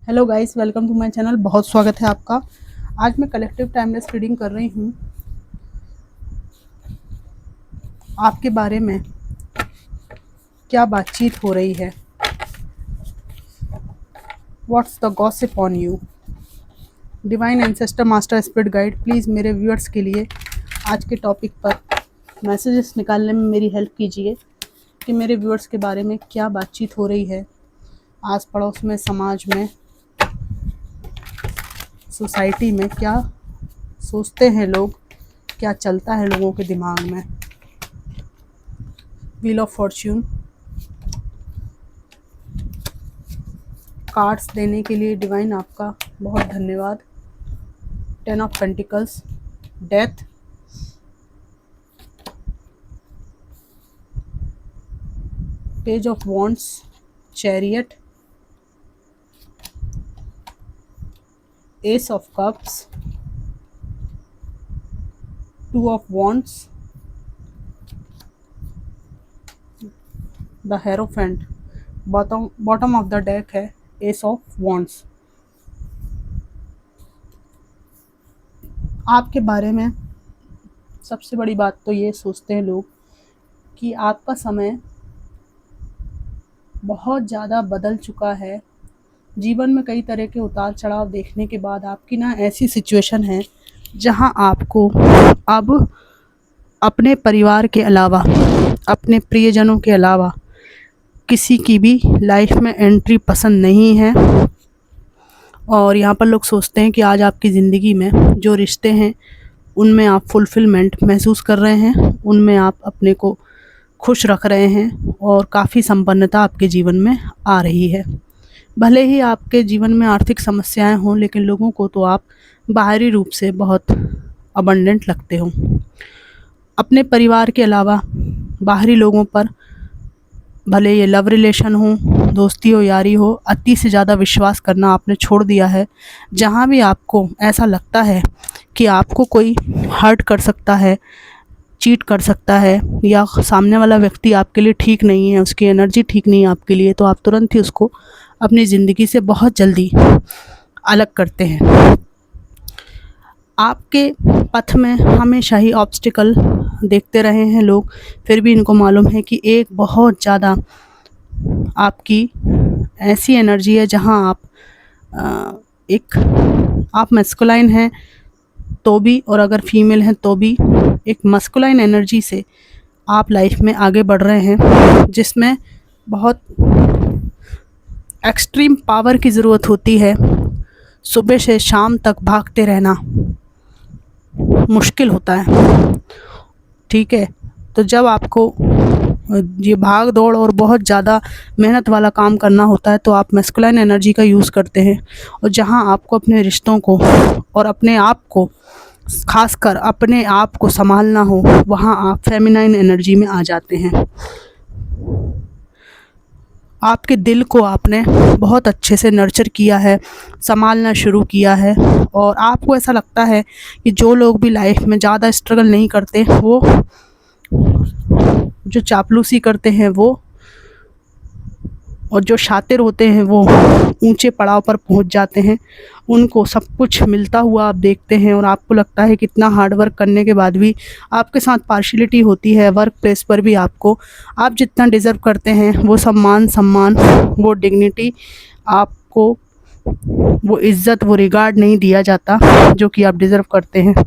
Hello guys, welcome to my channel. बहुत स्वागत है आपका। आज मैं कलेक्टिव टाइमलेस रीडिंग कर रही हूँ आपके बारे में। क्या बातचीत हो रही है? What's the gossip on you? Divine ancestor master spirit guide, please मेरे व्यूअर्स के लिए आज के टॉपिक पर मैसेजेस निकालने में मेरी हेल्प कीजिए कि मेरे व्यूअर्स के बारे में क्या बातचीत हो रही है, आस पड़ोस में, समाज में, सोसाइटी में क्या सोचते हैं लोग, क्या चलता है लोगों के दिमाग में। व्हील ऑफ फॉर्च्यून कार्ड्स देने के लिए डिवाइन आपका बहुत धन्यवाद। 10 of pentacles, death, page of wands, chariot, S of cups, 2 of wands, the hierophant. Bottom of the deck है एस ऑफ वॉन्ड्स। आपके बारे में सबसे बड़ी बात तो ये सोचते हैं लोग कि आपका समय बहुत ज़्यादा बदल चुका है। जीवन में कई तरह के उतार चढ़ाव देखने के बाद आपकी ना ऐसी सिचुएशन है जहां आपको अब अपने परिवार के अलावा, अपने प्रियजनों के अलावा किसी की भी लाइफ में एंट्री पसंद नहीं है। और यहाँ पर लोग सोचते हैं कि आज आपकी ज़िंदगी में जो रिश्ते हैं उनमें आप फुलफ़िलमेंट महसूस कर रहे हैं, उनमें आप अपने को खुश रख रहे हैं और काफ़ी संपन्नता आपके जीवन में आ रही है। भले ही आपके जीवन में आर्थिक समस्याएं हों, लेकिन लोगों को तो आप बाहरी रूप से बहुत अबंडेंट लगते हो। अपने परिवार के अलावा बाहरी लोगों पर, भले ये लव रिलेशन हो, दोस्ती हो, यारी हो, अति से ज़्यादा विश्वास करना आपने छोड़ दिया है। जहाँ भी आपको ऐसा लगता है कि आपको कोई हर्ट कर सकता है, चीट कर सकता है, या सामने वाला व्यक्ति आपके लिए ठीक नहीं है, उसकी एनर्जी ठीक नहीं है आपके लिए, तो आप तुरंत ही उसको अपनी ज़िंदगी से बहुत जल्दी अलग करते हैं। आपके पथ में हमेशा ही ऑब्स्टिकल देखते रहे हैं लोग, फिर भी इनको मालूम है कि एक बहुत ज़्यादा आपकी ऐसी एनर्जी है जहां आप मैस्कुलाइन हैं तो भी, और अगर फीमेल हैं तो भी, एक मस्कुलाइन एनर्जी से आप लाइफ में आगे बढ़ रहे हैं, जिसमें बहुत एक्सट्रीम पावर की ज़रूरत होती है। सुबह से शाम तक भागते रहना मुश्किल होता है, ठीक है। तो जब आपको ये भाग दौड़ और बहुत ज़्यादा मेहनत वाला काम करना होता है तो आप मैस्कुलाइन एनर्जी का यूज़ करते हैं। और जहां आपको अपने रिश्तों को और अपने आप को, खासकर अपने आप को संभालना हो, वहां आप फेमिनाइन एनर्जी में आ जाते हैं। आपके दिल को आपने बहुत अच्छे से नर्चर किया है, संभालना शुरू किया है, और आपको ऐसा लगता है कि जो लोग भी लाइफ में ज़्यादा स्ट्रगल नहीं करते, वो जो चापलूसी करते हैं वो, और जो शातिर होते हैं वो ऊंचे पड़ाव पर पहुंच जाते हैं, उनको सब कुछ मिलता हुआ आप देखते हैं। और आपको लगता है कि इतना हार्ड वर्क करने के बाद भी आपके साथ पार्शियलिटी होती है। वर्क प्लेस पर भी आपको, आप जितना डिज़र्व करते हैं वो सम्मान, वो डिग्निटी, आपको वो इज़्ज़त, वो रिगार्ड नहीं दिया जाता जो कि आप डिज़र्व करते हैं।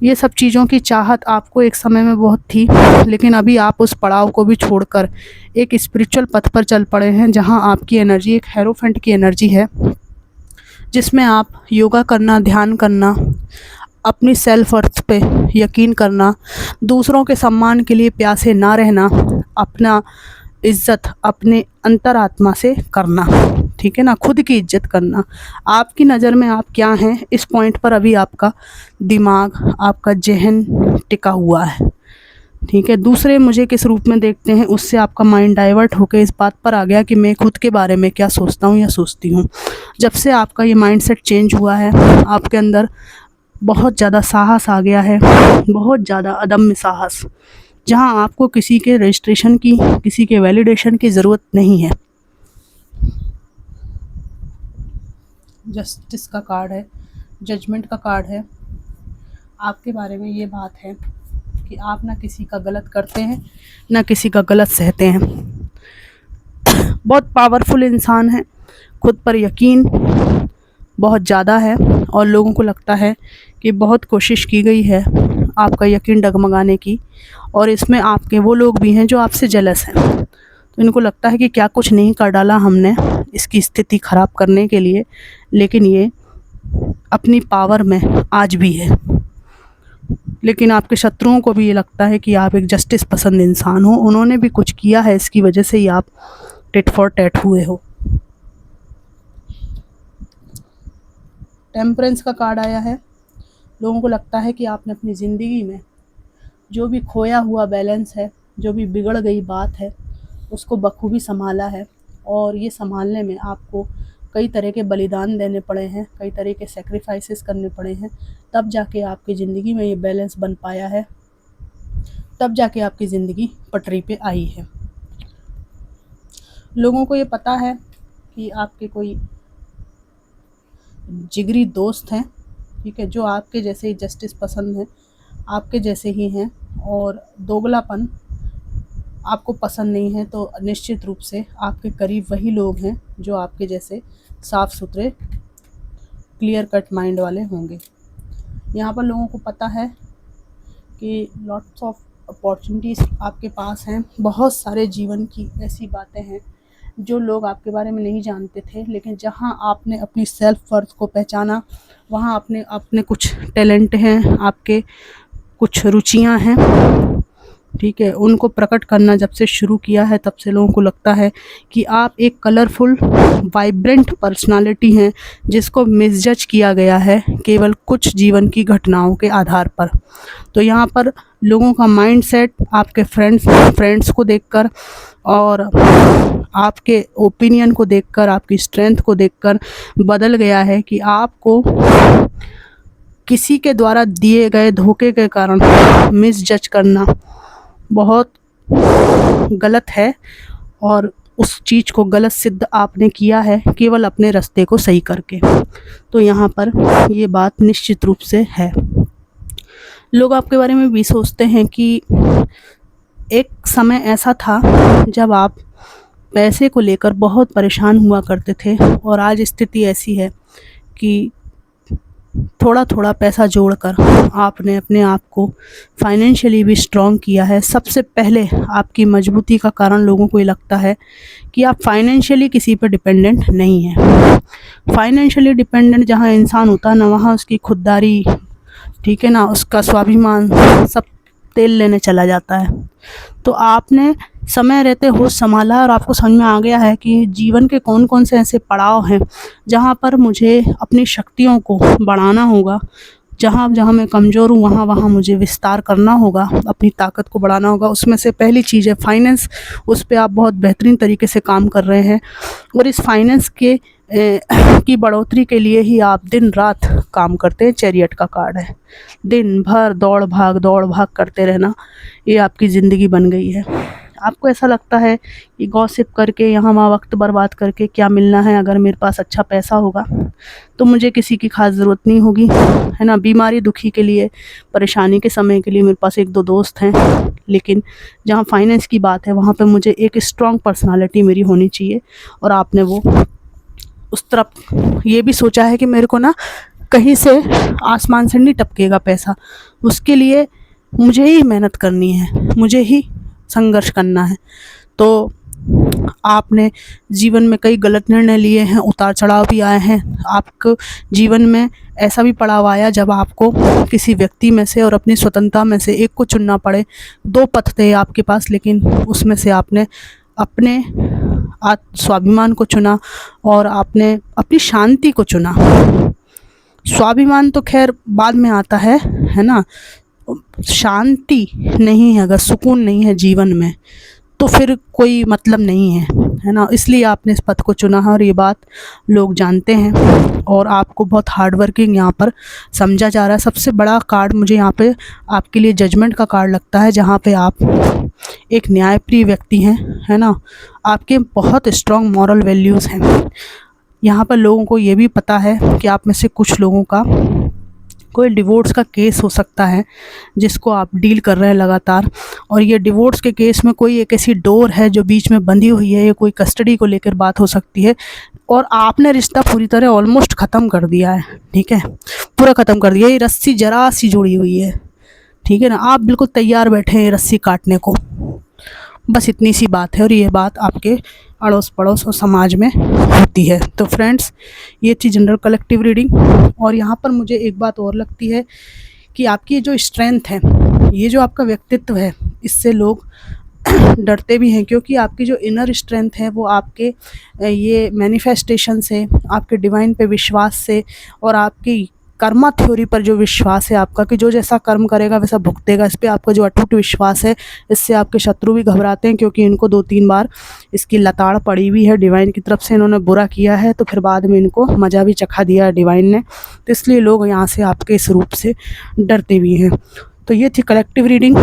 ये सब चीज़ों की चाहत आपको एक समय में बहुत थी, लेकिन अभी आप उस पड़ाव को भी छोड़कर एक स्पिरिचुअल पथ पर चल पड़े हैं, जहां आपकी एनर्जी एक हेरोफेंट की एनर्जी है, जिसमें आप योगा करना, ध्यान करना, अपनी सेल्फ वर्थ पे यकीन करना, दूसरों के सम्मान के लिए प्यासे ना रहना, अपना इज़्ज़त अपने अंतरात्मा से करना, ठीक है ना, खुद की इज्जत करना। आपकी नज़र में आप क्या हैं, इस पॉइंट पर अभी आपका दिमाग, आपका जहन टिका हुआ है, ठीक है। दूसरे मुझे किस रूप में देखते हैं, उससे आपका माइंड डाइवर्ट होकर इस बात पर आ गया कि मैं खुद के बारे में क्या सोचता हूँ या सोचती हूँ। जब से आपका ये माइंडसेट चेंज हुआ है, आपके अंदर बहुत ज़्यादा साहस आ गया है, बहुत ज़्यादा अदम्य साहस, जहाँ आपको किसी के रजिस्ट्रेशन की, किसी के वैलिडेशन की ज़रूरत नहीं है। जस्टिस का कार्ड है, जजमेंट का कार्ड है। आपके बारे में ये बात है कि आप ना किसी का गलत करते हैं, ना किसी का गलत सहते हैं। बहुत पावरफुल इंसान है, खुद पर यकीन बहुत ज़्यादा है और लोगों को लगता है कि बहुत कोशिश की गई है आपका यकीन डगमगाने की, और इसमें आपके वो लोग भी हैं जो आपसे जेलस हैं। तो इनको लगता है कि क्या कुछ नहीं कर डाला हमने इसकी स्थिति ख़राब करने के लिए, लेकिन ये अपनी पावर में आज भी है। लेकिन आपके शत्रुओं को भी ये लगता है कि आप एक जस्टिस पसंद इंसान हो, उन्होंने भी कुछ किया है, इसकी वजह से ही आप टिट फॉर टैट हुए हो। टेम्परेंस का कार्ड आया है। लोगों को लगता है कि आपने अपनी ज़िंदगी में जो भी खोया हुआ बैलेंस है, जो भी बिगड़ गई बात है, उसको बखूबी संभाला है, और ये संभालने में आपको कई तरह के बलिदान देने पड़े हैं, कई तरह के सेक्रीफाइसेस करने पड़े हैं, तब जाके आपकी ज़िंदगी में ये बैलेंस बन पाया है, तब जाके आपकी ज़िंदगी पटरी पे आई है। लोगों को ये पता है कि आपके कोई जिगरी दोस्त हैं, ठीक है, जो आपके जैसे ही जस्टिस पसंद हैं, आपके जैसे ही हैं, और दोगलापन आपको पसंद नहीं है, तो निश्चित रूप से आपके करीब वही लोग हैं जो आपके जैसे साफ़ सुथरे क्लियर कट माइंड वाले होंगे। यहाँ पर लोगों को पता है कि लॉट्स ऑफ अपॉर्चुनिटीज़ आपके पास हैं, बहुत सारे जीवन की ऐसी बातें हैं जो लोग आपके बारे में नहीं जानते थे, लेकिन जहाँ आपने अपनी सेल्फ वर्थ को पहचाना, वहाँ अपने कुछ टैलेंट हैं, आपके कुछ रुचियाँ हैं, ठीक है, उनको प्रकट करना जब से शुरू किया है, तब से लोगों को लगता है कि आप एक कलरफुल वाइब्रेंट पर्सनालिटी हैं जिसको मिसजज किया गया है केवल कुछ जीवन की घटनाओं के आधार पर। तो यहाँ पर लोगों का माइंडसेट आपके फ्रेंड्स को देखकर और आपके ओपिनियन को देखकर, आपकी स्ट्रेंथ को देखकर बदल गया है कि आपको किसी के द्वारा दिए गए धोखे के कारण मिसजज करना बहुत गलत है, और उस चीज़ को गलत सिद्ध आपने किया है केवल अपने रास्ते को सही करके। तो यहाँ पर ये बात निश्चित रूप से है। लोग आपके बारे में भी सोचते हैं कि एक समय ऐसा था जब आप पैसे को लेकर बहुत परेशान हुआ करते थे, और आज स्थिति ऐसी है कि थोड़ा थोड़ा पैसा जोड़कर आपने अपने आप को फाइनेंशियली भी स्ट्रॉन्ग किया है। सबसे पहले आपकी मजबूती का कारण लोगों को ये लगता है कि आप फाइनेंशियली किसी पर डिपेंडेंट नहीं हैं। फाइनेंशियली डिपेंडेंट जहाँ इंसान होता है ना, वहाँ उसकी खुददारी, ठीक है ना, उसका स्वाभिमान सब तेल लेने चला जाता है। तो आपने समय रहते होश संभाला, और आपको समझ में आ गया है कि जीवन के कौन कौन से ऐसे पड़ाव हैं जहाँ पर मुझे अपनी शक्तियों को बढ़ाना होगा, जहाँ जहाँ मैं कमज़ोर हूँ वहाँ वहाँ मुझे विस्तार करना होगा, अपनी ताकत को बढ़ाना होगा। उसमें से पहली चीज़ है फाइनेंस। उस पर आप बहुत बेहतरीन तरीके से काम कर रहे हैं, और इस फाइनेंस के की बढ़ोतरी के लिए ही आप दिन रात काम करते हैं। चैरियट का कार्ड है, दिन भर दौड़ भाग करते रहना, ये आपकी ज़िंदगी बन गई है। आपको ऐसा लगता है कि गॉसिप करके यहाँ वहाँ वक्त बर्बाद करके क्या मिलना है, अगर मेरे पास अच्छा पैसा होगा तो मुझे किसी की खास ज़रूरत नहीं होगी, है ना। बीमारी दुखी के लिए, परेशानी के समय के लिए मेरे पास एक दो दोस्त हैं, लेकिन जहाँ फाइनेंस की बात है वहाँ पे मुझे एक स्ट्रॉन्ग पर्सनालिटी मेरी होनी चाहिए। और आपने वो उस तरफ ये भी सोचा है कि मेरे को ना कहीं से आसमान से नहीं टपकेगा पैसा, उसके लिए मुझे ही मेहनत करनी है, मुझे ही संघर्ष करना है। तो आपने जीवन में कई गलत निर्णय लिए हैं, उतार चढ़ाव भी आए हैं। आपको जीवन में ऐसा भी पड़ाव आया जब आपको किसी व्यक्ति में से और अपनी स्वतंत्रता में से एक को चुनना पड़े। दो पथ थे आपके पास, लेकिन उसमें से आपने अपने स्वाभिमान को चुना और आपने अपनी शांति को चुना। स्वाभिमान तो खैर बाद में आता है ना। शांति नहीं है, अगर सुकून नहीं है जीवन में तो फिर कोई मतलब नहीं है ना। इसलिए आपने इस पथ को चुना है, और ये बात लोग जानते हैं, और आपको बहुत हार्ड वर्किंग यहाँ पर समझा जा रहा है। सबसे बड़ा कार्ड मुझे यहाँ पे आपके लिए जजमेंट का कार्ड लगता है, जहाँ पे आप एक न्यायप्रिय व्यक्ति हैं, है ना। आपके बहुत स्ट्रॉन्ग मॉरल वैल्यूज़ हैं। यहाँ पर लोगों को ये भी पता है कि आप में से कुछ लोगों का कोई डिवोर्स का केस हो सकता है जिसको आप डील कर रहे हैं लगातार, और ये डिवोर्स के केस में कोई एक ऐसी डोर है जो बीच में बंधी हुई है, या कोई कस्टडी को लेकर बात हो सकती है, और आपने रिश्ता पूरी तरह ऑलमोस्ट ख़त्म कर दिया है, ठीक है, पूरा ख़त्म कर दिया, ये रस्सी जरा सी जुड़ी हुई है, ठीक है ना, आप बिल्कुल तैयार बैठे हैं रस्सी काटने को, बस इतनी सी बात है, और ये बात आपके अड़ोस पड़ोस और समाज में होती है। तो फ्रेंड्स, ये थी जनरल कलेक्टिव रीडिंग। और यहाँ पर मुझे एक बात और लगती है कि आपकी जो स्ट्रेंथ है, ये जो आपका व्यक्तित्व है, इससे लोग डरते भी हैं, क्योंकि आपकी जो इनर स्ट्रेंथ है वो आपके ये मैनिफेस्टेशन से, आपके डिवाइन पे विश्वास से, और आपकी कर्मा थ्योरी पर जो विश्वास है आपका कि जो जैसा कर्म करेगा वैसा भुगतेगा, इस पे आपका जो अटूट विश्वास है, इससे आपके शत्रु भी घबराते हैं, क्योंकि इनको 2-3 बार इसकी लताड़ पड़ी हुई है डिवाइन की तरफ से, इन्होंने बुरा किया है तो फिर बाद में इनको मज़ा भी चखा दिया है डिवाइन ने, तो इसलिए लोग यहाँ से आपके इस रूप से डरते भी हैं। तो ये थी कलेक्टिव रीडिंग।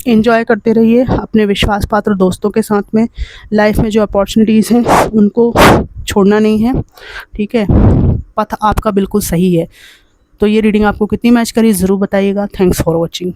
एंजॉय करते रहिए अपने विश्वास पात्र दोस्तों के साथ में, लाइफ में जो अपॉर्चुनिटीज़ हैं उनको छोड़ना नहीं है, ठीक है, पथ आपका बिल्कुल सही है। तो ये रीडिंग आपको कितनी मैच करी ज़रूर बताइएगा। Thanks for watching.